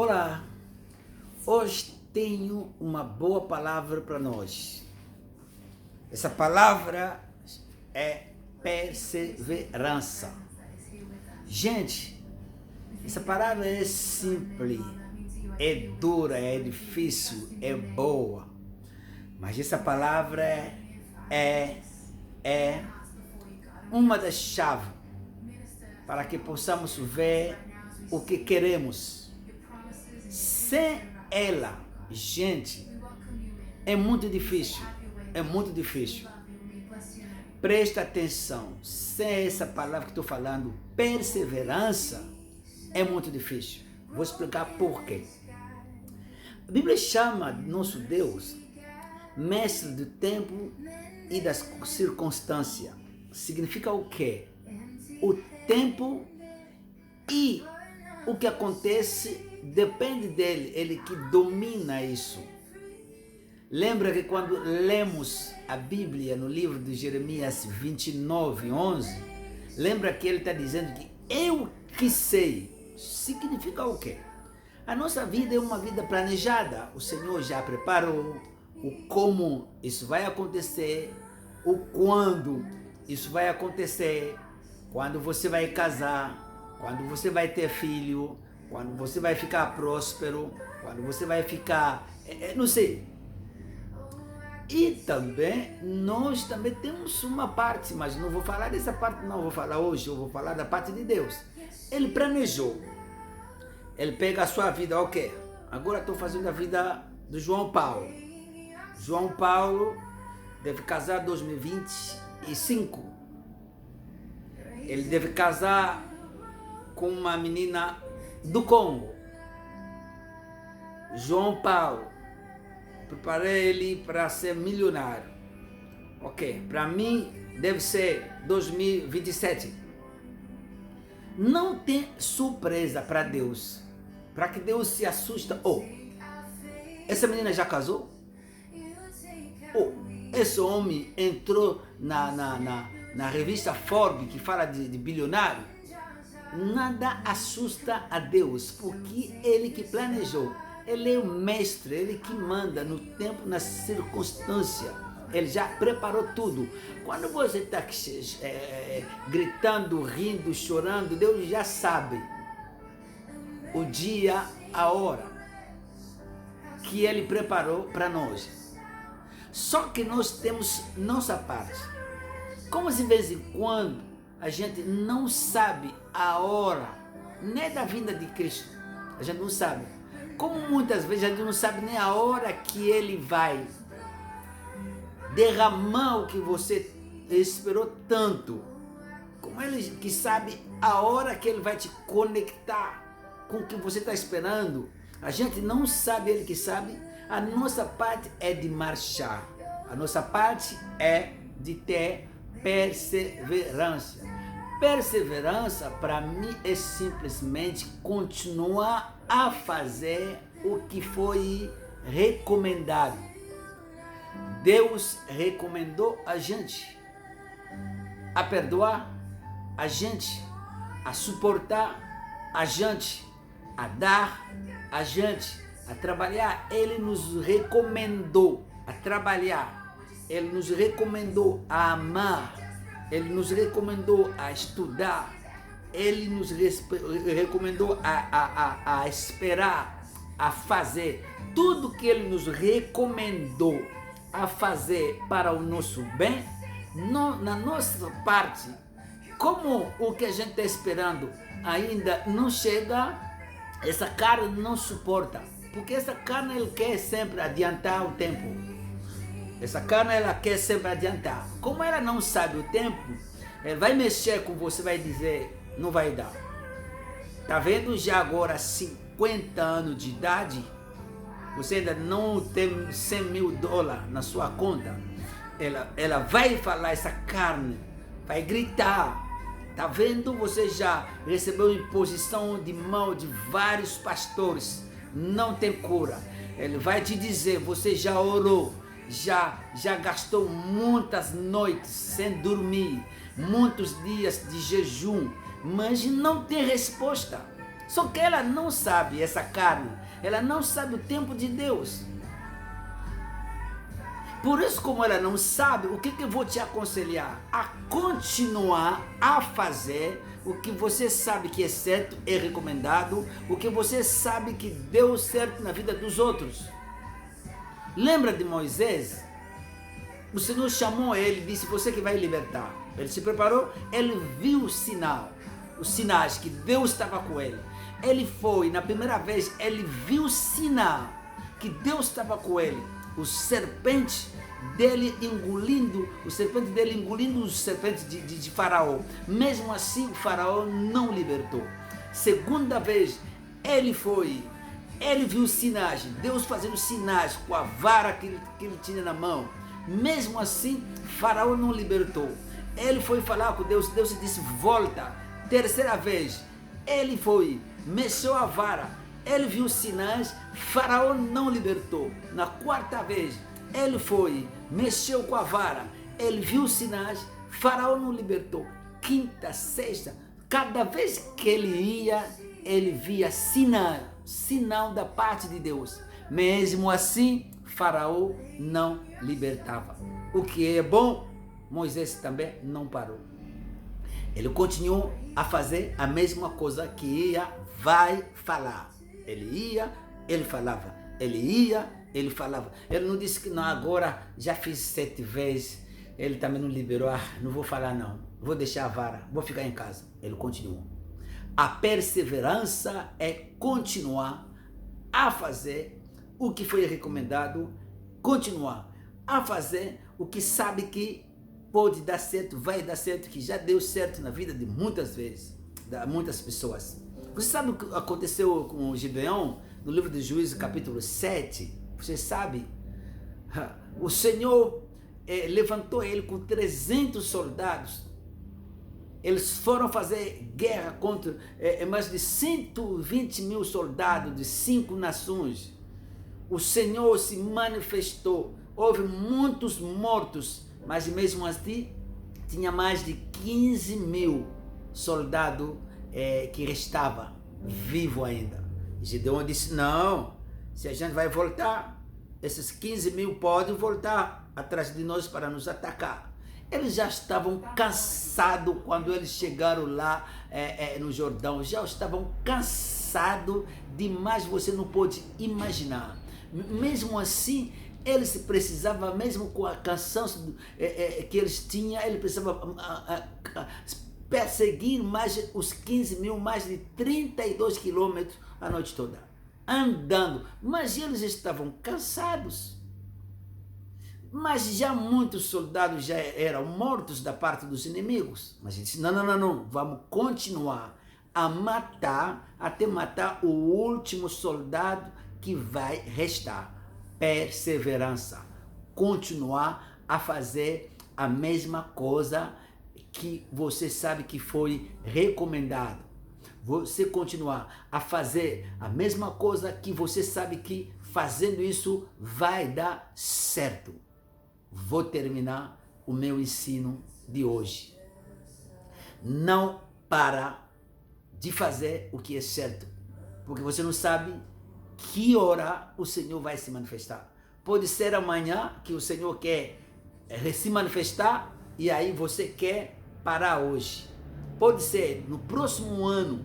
Olá, hoje tenho uma boa palavra para nós. Essa palavra é perseverança. Gente, essa palavra é simples, é dura, é difícil, é boa. Mas essa palavra é uma das chaves para que possamos ver o que queremos. Sem ela, gente, é muito difícil, Presta atenção, sem essa palavra que estou falando, perseverança, é muito difícil. Vou explicar por quê. A Bíblia chama nosso Deus mestre do tempo e das circunstâncias. Significa o quê? O tempo e o que acontece depende dele, ele que domina isso. Lembra que quando lemos a Bíblia no livro de Jeremias 29:11, lembra que ele está dizendo que eu que sei. Significa o quê? A nossa vida é uma vida planejada. O Senhor já preparou o como isso vai acontecer, o quando isso vai acontecer, quando você vai casar, quando você vai ter filho, quando você vai ficar próspero, quando você vai ficar, não sei. E também, nós também temos uma parte, mas não vou falar dessa parte não, vou falar hoje, eu vou falar da parte de Deus. Ele planejou, ele pega a sua vida, ok, agora estou fazendo a vida do João Paulo. João Paulo deve casar em 2025. Ele deve casar com uma menina do Congo. João Paulo, preparei ele para ser milionário. Ok, para mim deve ser 2027. Não tem surpresa para Deus, para que Deus se assusta. Essa menina já casou? Esse homem entrou na revista Forbes que fala de bilionário. Nada assusta a Deus, porque Ele que planejou. Ele é o mestre, Ele que manda no tempo, na circunstância. Ele já preparou tudo. Quando você está gritando, rindo, chorando, Deus já sabe o dia, a hora que Ele preparou para nós. Só que nós temos nossa parte. Como de vez em quando a gente não sabe a hora, nem da vinda de Cristo, a gente não sabe. Como muitas vezes a gente não sabe nem a hora que Ele vai derramar o que você esperou tanto. Como Ele que sabe a hora que Ele vai te conectar com o que você está esperando. A gente não sabe, Ele que sabe. A nossa parte é de marchar. A nossa parte é de ter perseverança. Perseverança para mim é simplesmente continuar a fazer o que foi recomendado. Deus recomendou a gente a perdoar, a gente a suportar, a gente a dar, a gente a trabalhar. Ele nos recomendou a trabalhar, Ele nos recomendou a amar, Ele nos recomendou a estudar, Ele nos recomendou a esperar, a fazer. Tudo que Ele nos recomendou a fazer para o nosso bem, na nossa parte, como o que a gente está esperando ainda não chega, essa carne não suporta. Porque essa carne ele quer sempre adiantar o tempo. Essa carne ela quer sempre adiantar. Como ela não sabe o tempo, ela vai mexer com você, vai dizer, não vai dar. Tá vendo já agora 50 anos de idade? Você ainda não tem 100 mil dólares na sua conta. Ela vai falar, essa carne vai gritar. Tá vendo? Você já recebeu imposição de mão de vários pastores. Não tem cura. Ele vai te dizer, você já orou, já gastou muitas noites sem dormir, muitos dias de jejum, mas não tem resposta. Só que ela não sabe, essa carne, ela não sabe o tempo de Deus. Por isso, como ela não sabe, o que eu vou te aconselhar? A continuar a fazer o que você sabe que é certo, é recomendado, o que você sabe que deu certo na vida dos outros. Lembra de Moisés? O Senhor chamou ele e disse, você que vai libertar. Ele se preparou, ele viu o sinal, os sinais que Deus estava com ele. Ele foi, na primeira vez, ele viu o sinal que Deus estava com ele. O serpente dele engolindo os serpentes de Faraó. Mesmo assim, o Faraó não libertou. Segunda vez, ele foi, ele viu sinais, Deus fazendo sinais com a vara que ele tinha na mão. Mesmo assim, Faraó não libertou. Ele foi falar com Deus, Deus disse, volta. Terceira vez, ele foi, mexeu a vara, ele viu sinais, Faraó não libertou. Na quarta vez, ele foi, mexeu com a vara, ele viu sinais, Faraó não libertou. Quinta, sexta, cada vez que ele ia, ele via sinal da parte de Deus. Mesmo assim, Faraó não libertava. O que é bom, Moisés também não parou. Ele continuou a fazer a mesma coisa que vai falar. Ele ia, ele falava. Ele ia, ele falava. Ele não disse que não, agora já fiz 7 vezes. Ele também não liberou. Não vou falar não. Vou deixar a vara. Vou ficar em casa. Ele continuou. A perseverança é continuar a fazer o que foi recomendado. Continuar a fazer o que sabe que pode dar certo, vai dar certo, que já deu certo na vida de muitas vezes, de muitas pessoas. Você sabe o que aconteceu com o Gibeão, no livro de Juízes, capítulo 7? Você sabe? O Senhor levantou ele com 300 soldados. Eles foram fazer guerra contra mais de 120 mil soldados de 5 nações. O Senhor se manifestou. Houve muitos mortos, mas mesmo assim, tinha mais de 15 mil soldados que restavam vivos ainda. Gideão disse, não, se a gente vai voltar, esses 15 mil podem voltar atrás de nós para nos atacar. Eles já estavam cansados quando eles chegaram lá no Jordão, já estavam cansados demais, você não pode imaginar. Mesmo assim, eles precisavam, mesmo com a cansaço que eles tinham, ele precisava perseguir mais os 15 mil, mais de 32 quilômetros a noite toda, andando. Mas eles estavam cansados. Mas já muitos soldados já eram mortos da parte dos inimigos. Mas ele disse, não, vamos continuar a matar, até matar o último soldado que vai restar. Perseverança, continuar a fazer a mesma coisa que você sabe que foi recomendado. Você continuar a fazer a mesma coisa que você sabe que fazendo isso vai dar certo. Vou terminar o meu ensino de hoje. Não para de fazer o que é certo, porque você não sabe que hora o Senhor vai se manifestar. Pode ser amanhã que o Senhor quer se manifestar e aí você quer parar hoje. Pode ser no próximo ano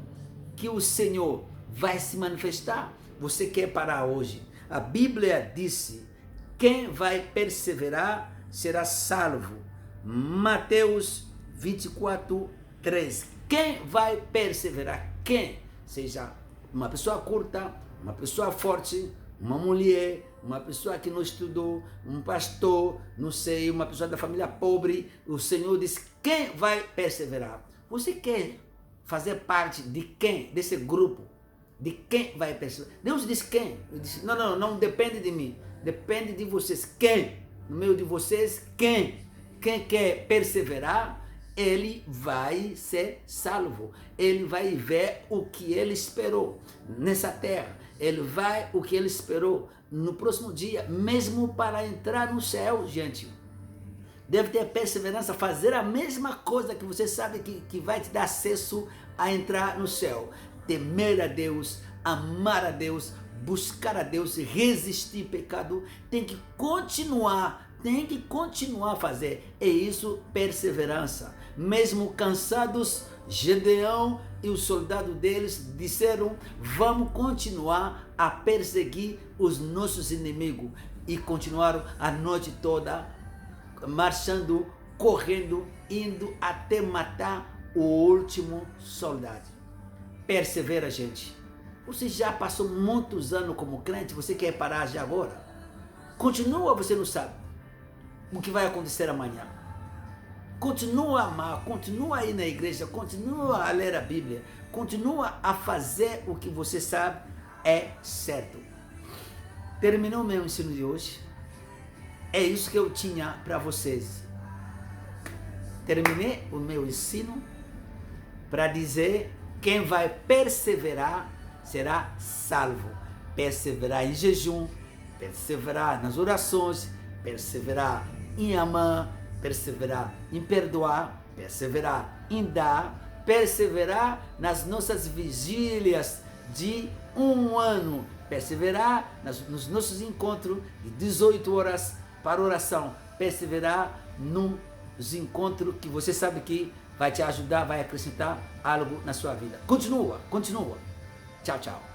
que o Senhor vai se manifestar, você quer parar hoje. A Bíblia disse, quem vai perseverar será salvo. Mateus 24, 3. Quem vai perseverar? Quem? Seja uma pessoa curta, uma pessoa forte, uma mulher, uma pessoa que não estudou, um pastor, não sei, uma pessoa da família pobre. O Senhor diz, quem vai perseverar? Você quer fazer parte de quem? Desse grupo? De quem vai perseverar? Deus diz quem? Ele disse, não depende de mim. Depende de vocês. Quem? No meio de vocês, quem? Quem quer perseverar, ele vai ser salvo. Ele vai ver o que ele esperou nessa terra. Ele vai o que ele esperou no próximo dia, mesmo para entrar no céu, gente. Deve ter perseverança, fazer a mesma coisa que você sabe que vai te dar acesso a entrar no céu. temer a Deus, amar a Deus, buscar a Deus, resistir ao pecado, tem que continuar a fazer. É isso, perseverança. Mesmo cansados, Gedeão e os soldados deles disseram: vamos continuar a perseguir os nossos inimigos. E continuaram a noite toda marchando, correndo, indo até matar o último soldado. Persevera, gente. Você já passou muitos anos como crente, você quer parar já agora? Continua, você não sabe o que vai acontecer amanhã. Continua a amar, continua a ir na igreja, continua a ler a Bíblia, continua a fazer o que você sabe é certo. Terminou o meu ensino de hoje. É isso que eu tinha para vocês. Terminei o meu ensino para dizer: quem vai perseverar será salvo. Perseverar em jejum, perseverar nas orações, perseverar em amar, perseverar em perdoar, perseverar em dar, perseverar nas nossas vigílias de um ano, perseverar nos nossos encontros de 18 horas para oração, perseverar nos encontros que você sabe que vai te ajudar, vai acrescentar algo na sua vida. Continua. Tchau, tchau.